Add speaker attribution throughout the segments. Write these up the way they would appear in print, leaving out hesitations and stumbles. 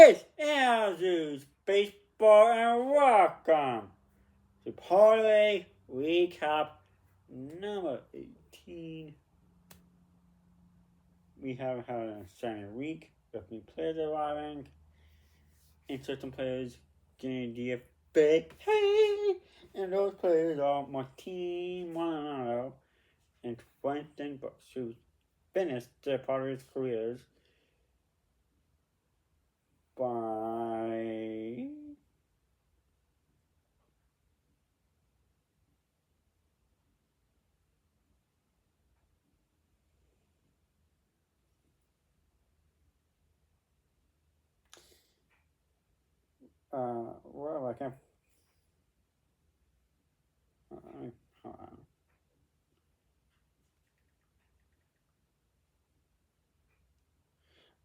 Speaker 1: This is Baseball and Welcome to Padre Recap number 18. We have had an outstanding week with new players arriving and certain players getting DFA. Hey! And those players are Martin Maldonado and Quentin Brooks, who finished their Padres careers by well, I can't. Hold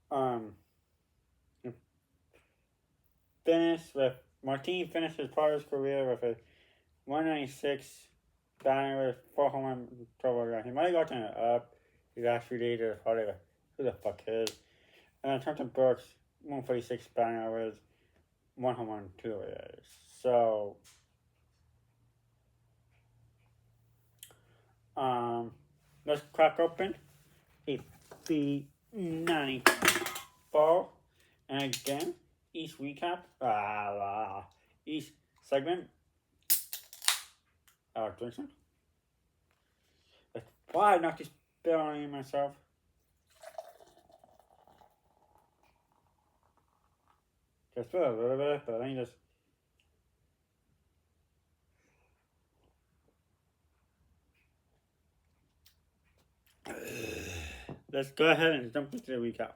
Speaker 1: on. Finished with Martin finished his Padres career with a 196 batting with 4 home run, 12 runs. He might have gotten it up the last few days of probably like, who the fuck is. And then Quentin Brooks, 146 batting average, 1 home run, 2 runs. So let's crack open a B94 and again each recap each segment Drinson. Why I knocked this bill on myself? Just a little bit, but I just let's go ahead and jump into the recap.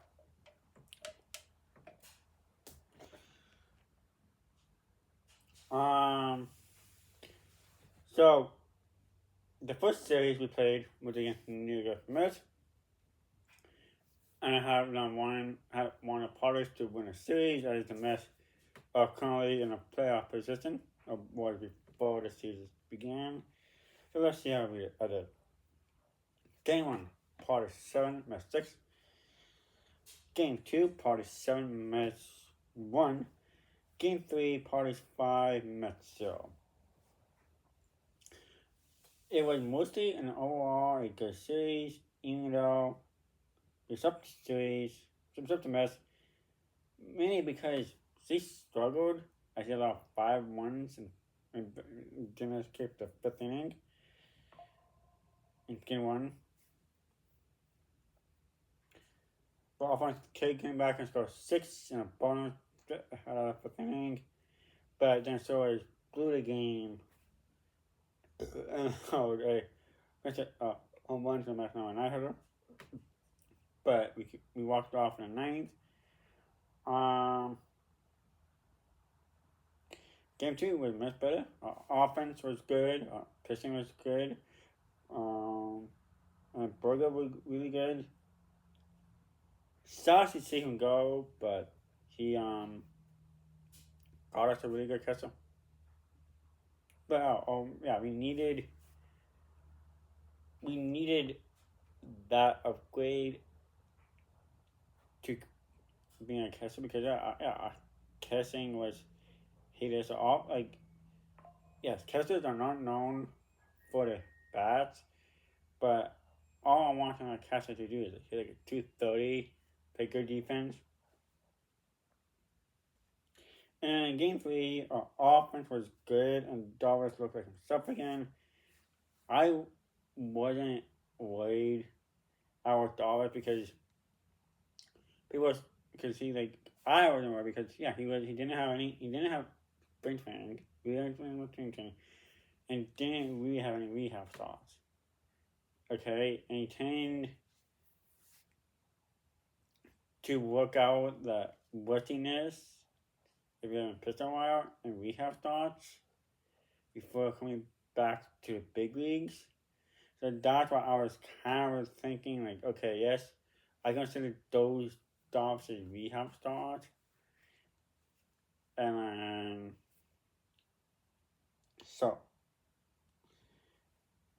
Speaker 1: So the first series we played was against the New York Mets, and I had one of the Padres to win a series as the Mets are currently in a playoff position, or was before the season began. So let's see how we did. Game 1, Padres 7, Mets 6. Game 2, Padres 7, Mets 1. Game 3, Padres 5, Mets 0. It was mostly an overall a good series, even though it's up the series, it's up the Mets, mainly because they struggled. I see a lot of 5-1s and didn't escape the 5th inning in game 1. But offense, K came back and scored 6 in a bonus 5th inning, but then so it blew the game. Home run to the Mets now, and I heard her. But we walked off in the 9th. Game 2 was much better. Offense was good. Pitching was good. And Burger was really good. Sad to see him go, but he got us a really good catcher. But yeah, we needed that upgrade to being a catcher because catching was haters off. Like, yes, catchers are not known for the bats, but all I want a catcher to do is hit like a 230, play good defense. And in game 3, our offense was good and Dollars looked like himself again. I wasn't worried about Dollars because I wasn't worried because he didn't have spring training, and didn't really have any rehab thoughts. Okay, and he tended to work out the rustiness if you haven't pitched in a while and rehab thoughts before coming back to the big leagues. So that's what I was kind of thinking, like, okay, yes, I consider those stops as rehab starts. And so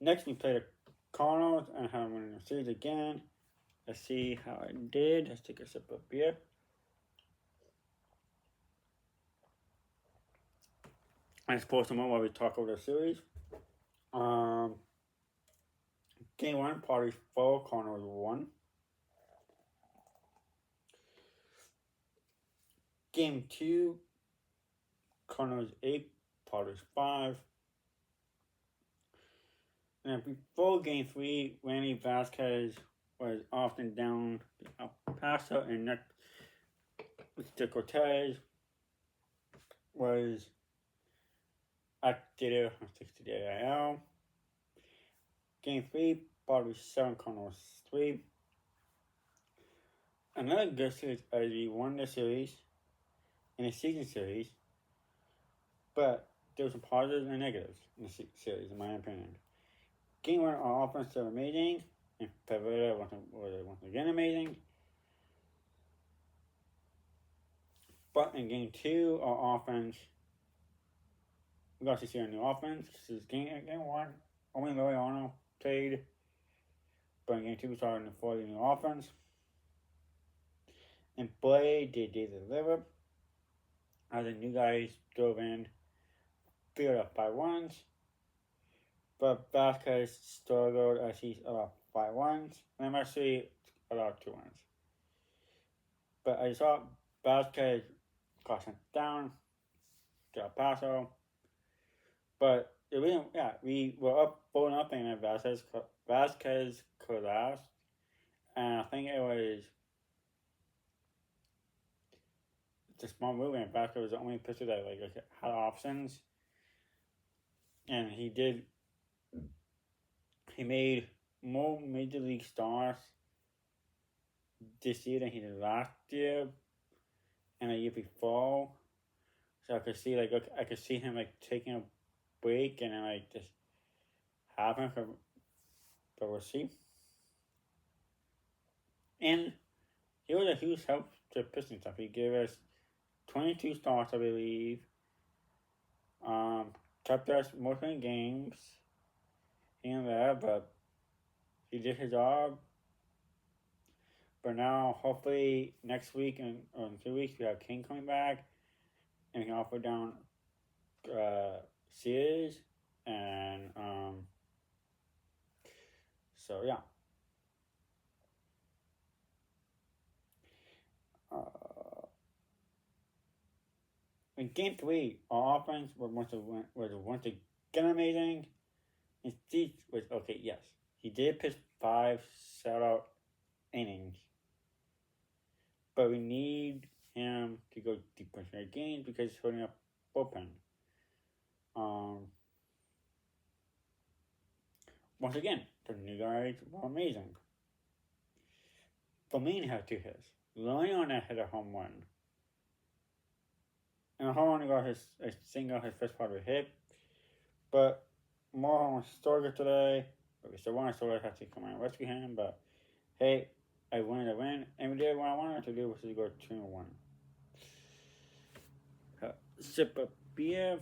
Speaker 1: next we played the Cardinals and had one in the series again. Let's see how I did. Let's take a sip of beer. And sports tomorrow while we talk over the series. Um, Game 1, Padres 4, Cardinals 1. Game 2, Cardinals 8, Padres 5. And before Game 3, Randy Vasquez was often down El Paso, and next to Cortez was active on 60-day IL. Game 3, Padres 7, Cardinals 3. Another good series as we won the series in the season series, but there were some positives and negatives in the series, in my opinion. Game 1, our offense was amazing, and Favela was once again amazing. But in Game 2, our offense, we got to see our new offense. This is game 1, only Loriano played, but in Game 2, we started for the new offense. And boy, did they deliver. As the new guys drove in, figured out 5-1s. But Vasquez struggled as he allowed 5-1s. And I'm actually allowed 2-1s. But I saw Vasquez got sent down to El Paso. But the reason, we were up 4-0 and Vasquez collapsed. And I think it was a small move, and Vasquez was the only pitcher that had options. And he made more major league starts this year than he did last year and a year before. So I could see I could see him taking a break and then just having for we'll see. And he was a huge help to the Pistons stuff. He gave us 22 starts, I believe. Kept us mostly in games here and there, but he did his job. But now, hopefully, next week or in 2 weeks, we have King coming back, and we can offer down Sears, and so yeah. In Game 3, our offense was once again amazing. And Steve was okay. Yes, he did pitch 5 shutout innings, but we need him to go deeper into the games because he's holding up bullpen. Once again, the new guys were amazing. Fermin had 2 hits. Leon had a home run. And a home run got his first part of a hit. But more on Storger today. But we still want Storger have to come out and rescue him. But hey, I wanted to win. And we did what I wanted to do, which is to go 2-1. Sip of beer.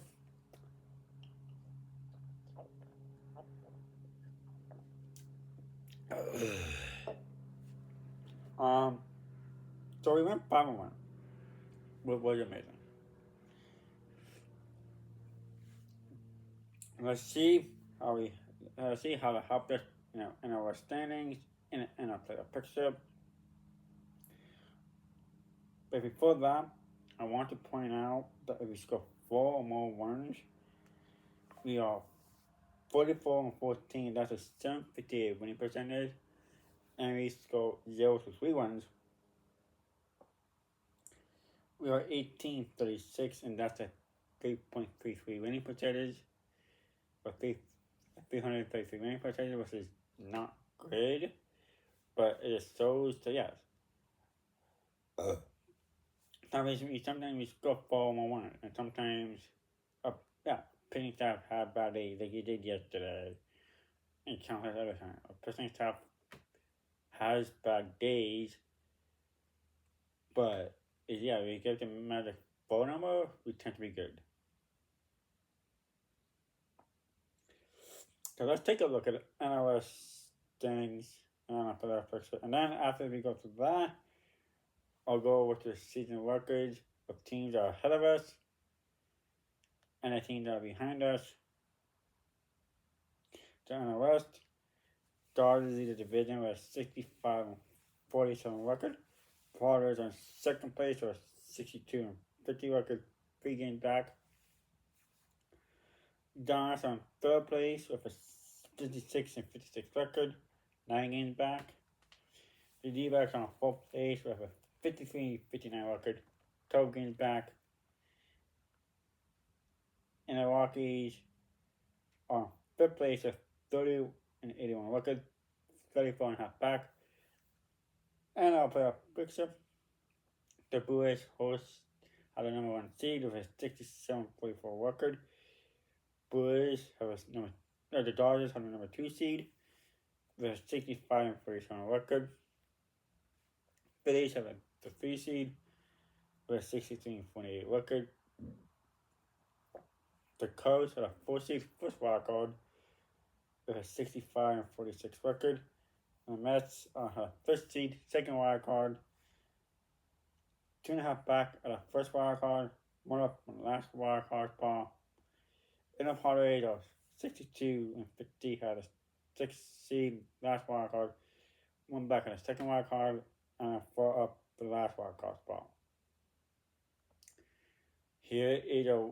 Speaker 1: So we went 5-1. It was amazing. Let's see how it helped us, in our standings, in our playoff picture. But before that, I want to point out that if we score 4 or more runs, we are 44-14. That's a 758 winning percentage. And we score 0 to 3 runs, we are 18-36, and that's a 3.33 winning percentage. Or 333 winning percentage, which is not good, but it shows that yes. Sometimes we score 4 more runs, and sometimes, pitching staff have bad days like you did yesterday, and countless other times. Pitching staff has bad days, but we give them a magic 4 number, we tend to be good. So let's take a look at our standings and our playoff picture. And then after we go through that, I'll go over to the season records of teams that are ahead of us. and the team that are behind us. Down the West, Dodgers lead the division with a 65-47 record. Padres on second place with a 62-50 record, 3 games back. Giants on third place with a 56-56 record, 9 games back. The D-backs on fourth place with a 53-59 record, 12 games back. And the Rockies on fifth place with 30-81 record, 34.5 back. And our playoff picture, the Brewers host have the number 1 seed with a 67-44 record. The Dodgers have the number 2 seed with a 65-47 record. Phillies have the 3 seed with a 63-48 record. The Cubs have a 4 seed first wild card with a 65-46 record. And the Mets are a first seed second wild card, 2.5 back at the first wild card, 1 up from the last wild card spot. And the Padres are 62-50 had a 6th seed last wild card, 1 back at the second wild card, and 4 up the last wild card spot. Here is a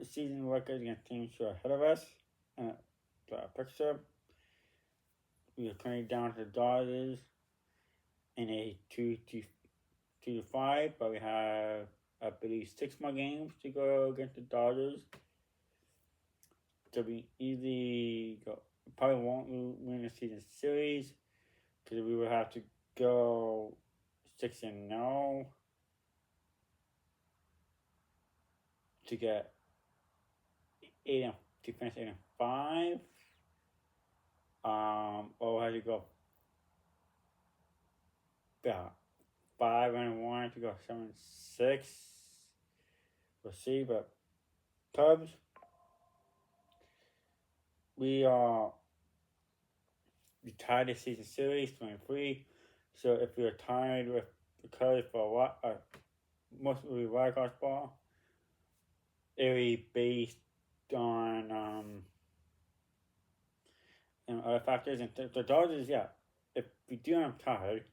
Speaker 1: season record against teams who are ahead of us. And the picture, we are currently down to the Dodgers in a 2-5, but we have, I believe, 6 more games to go against the Dodgers. So we probably won't win the season series because we will have to go 6-0 to get to finish 8-5. Or have to go 5-1 to go 7-6. We'll see, but Cubs, we tied the season series 23. So if we are tied with the Cubs for most of the wild card spot, it will be based on other factors. And the Dodgers, if we do have tied,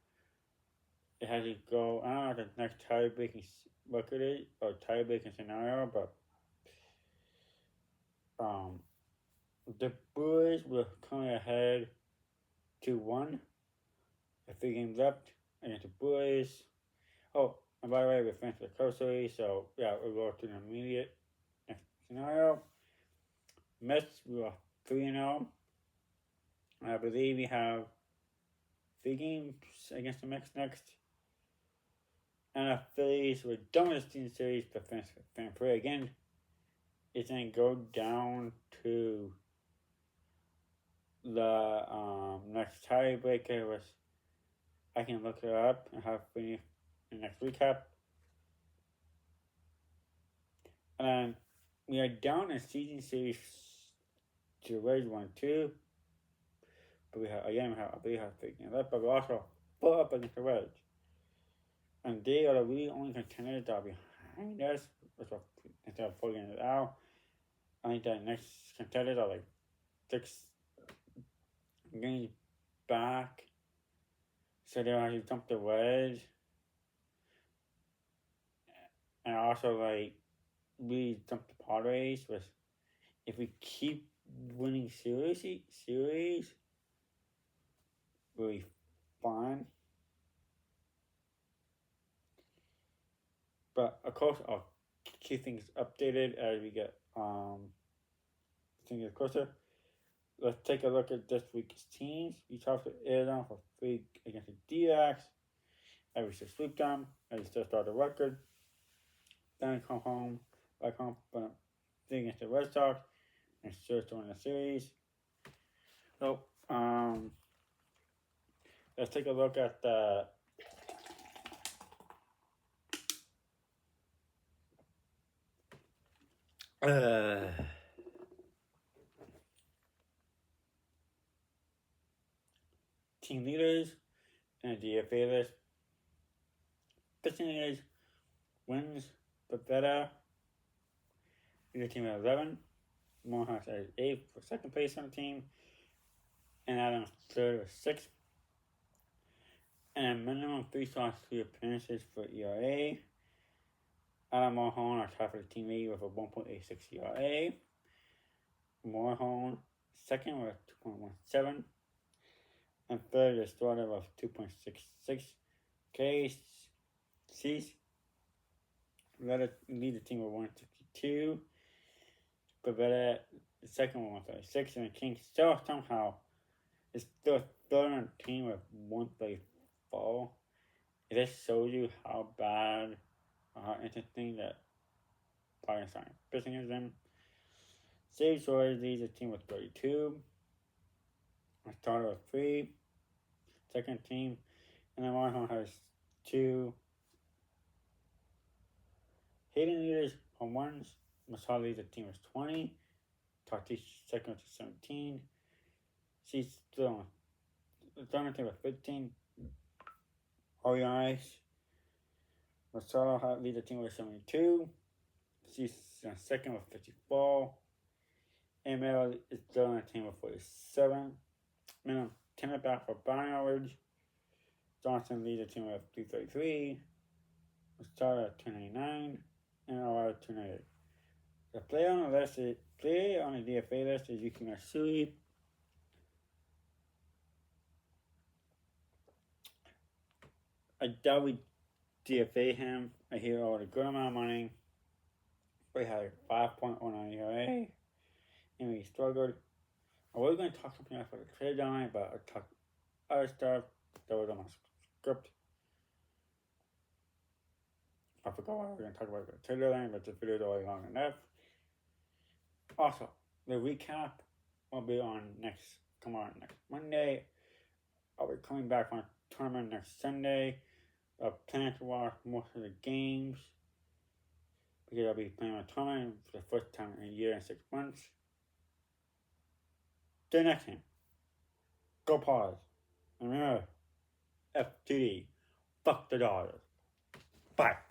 Speaker 1: it has to go. I don't know what the next tie-breaking record is or tie-breaking scenario, but the Brewers were coming ahead 2-1. 3 games left against the Brewers. Oh, and by the way, we finished the Cubs series, so we'll go to the immediate next scenario. Mets, we were 3-0. I believe we have 3 games against the Mets next. And the Phillies were done with the season series, but finished fan free again. It's going to go down to the next tiebreaker, which I can look it up and have for you in the next recap. And we are down in season series to the Reds 1-2. But we have 3 games left, but we also put up against the Reds. And they are the really only contenders that are behind us, instead of 4 games out. I think the next contenders are like 6 games back. So they'll have to jump the Reds. And also really jump the Padres, which if we keep winning series will be fine. But of course, I'll keep things updated as we get things closer. Let's take a look at this week's teams. We talked to Arizona for 3 against the D-backs. I we should sweep them. I still start the record. Then come home, back home, but 3 against the Red Sox, and still win the series. So, let's take a look at the team leaders and the DFA list. Pitching leaders: wins, Pavetta, lead the team with 11. Morehouse is 8th for second place on the team. And Adams 3rd with 6. And minimum 3 starts, 3 appearances for ERA. Adam Morhone are top of the team lead with a 1.86 ERA. Morhone second with 2.17. And third is Starter with 2.66 Ks. Cease lead the team with 162. Pavetta the second with 136. And the Kings still somehow is still third on the team with 134. It just shows you how bad or how interesting that Padre Recap pitching is in. Save Shores leads the team with 32. A starter with 3. Second team. And then Marham has 2. Hitting leaders home runs. Masala leads the team with 20. Tatis second with 17. She's still on the team with 15. RBIs. Masala leads the team with 72. She's second with 54. ML is still on the team with 47. Minimum 10 at bat for batting average. Johnson leads the team with 333. Masala at 299. And RR 298. The player on the DFA list is Yuki Matsui. I doubt we DFA him. I hear all the good amount of money. We had a 5.09 ERA. And we struggled. I was going to talk something else about the trade deadline, but I talked other stuff that was on my script. I forgot what I was going to talk about the trade deadline, but the video is already long enough. Also, the recap will be on next Monday. I'll be coming back on tournament next Sunday. I plan to watch most of the games because I'll be playing a tournament for the first time in a year and 6 months. Till next time, go pause. And remember, FTD, fuck the Dodgers. Bye.